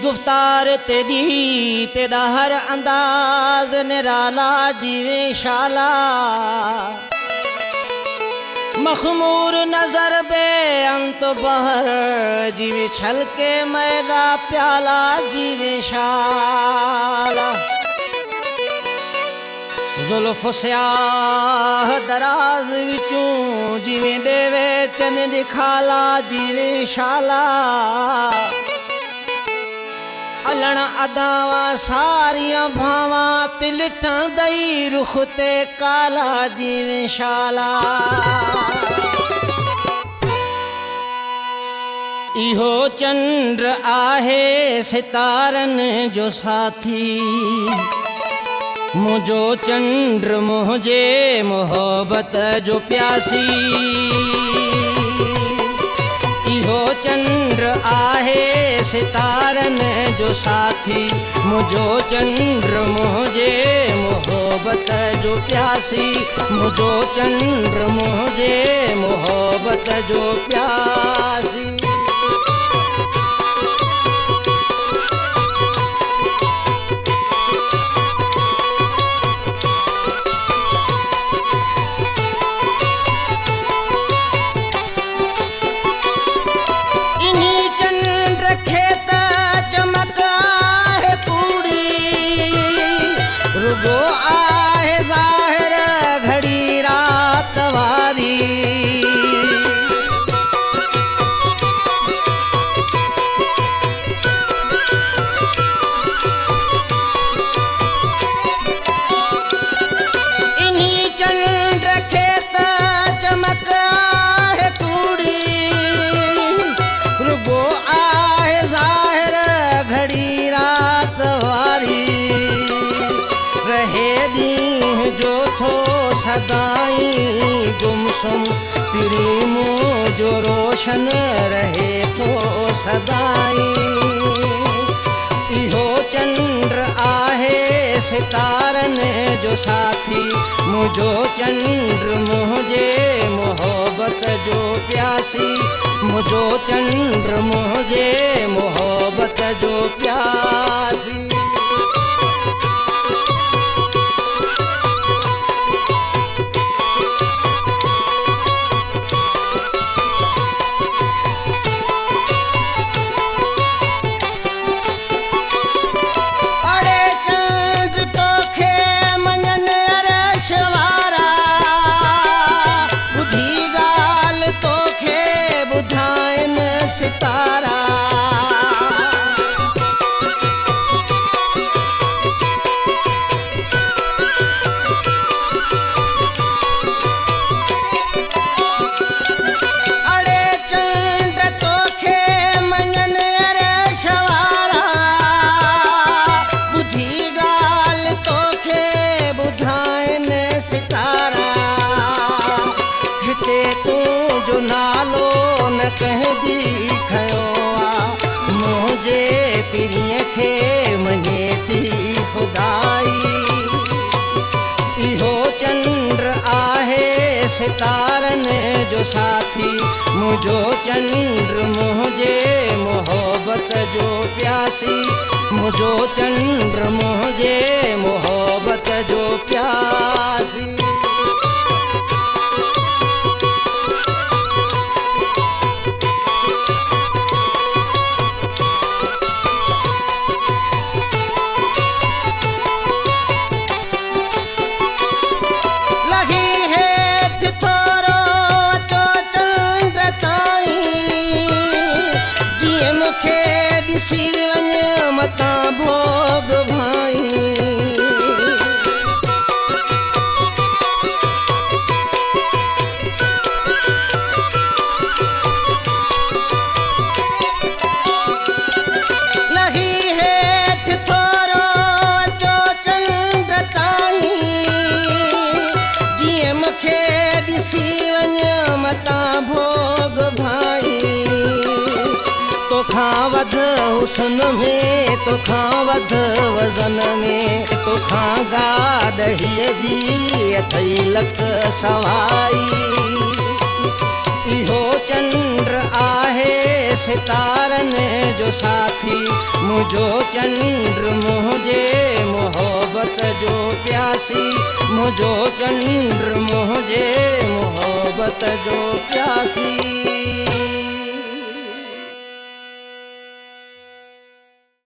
गुफ्तार तेरी तेरा हर अंदाज निराला जीवे शाला। मखमूर नजर बे अंत बहर जीवे छल के मैदा प्याला जीवे शाला। जुल्फ स्याह दराज विचों जिवें देवे चन दिखाला जीवे शाला। अलण अदावा सारियां भावा तिलतां दई रुख ते काला जीवे शाला। इहो चंद्र आहे सितारन जो साथी, मुझो चंद्र मुझे मोहब्बत जो प्यासी। इहो चंद्र आहे सितारन जो साथी, मुझो चंद्र मुझे मोहब्बत जो प्यासी। मुझो चंद्र मुझे मोहब्बत जो प्यासी। सदाई गुमसुम प्रेमो जो रोशन रहे तो सदाई। इहो चंद्र आहे सितारन जो साथी, मुझो चंद्र मुझे मोहब्बत जो प्यासी। मुझो चंद्र मुझे मोहब्बत जो प्यासी। सितारा अड़े चंद्र तोखे मञन अरे शवारा। बुधी गाल तोखे बुधाइन सितारा। हिते तूं जो नालो न कहीं भी खयो आ, मुझे पिरीअ खे मञे थी खुदाई। इहो चंद्र आहे सितारन जो साथी, मुझो चंद्र मुझे मोहब्बत जो प्यासी। मुझो चंद्र मुझे मोहब्बत जो प्यासी। मता भोग भाई लही हेठ थोरो अचो चंद्र ताईं। जीअं मूंखे ॾिसी वञ मता भोग भाई। तोखां वध हुस्न में, तोखां वध वज़न में, तोखां गादहीअ जी अथई लक सवाई। इहो चंद्र आहे सितारनि जो साथी मुझो चंद्र मुझे मोहब्बत जो प्यासी मुझो चंद्र मुझे मोहब्बत जो प्यासी।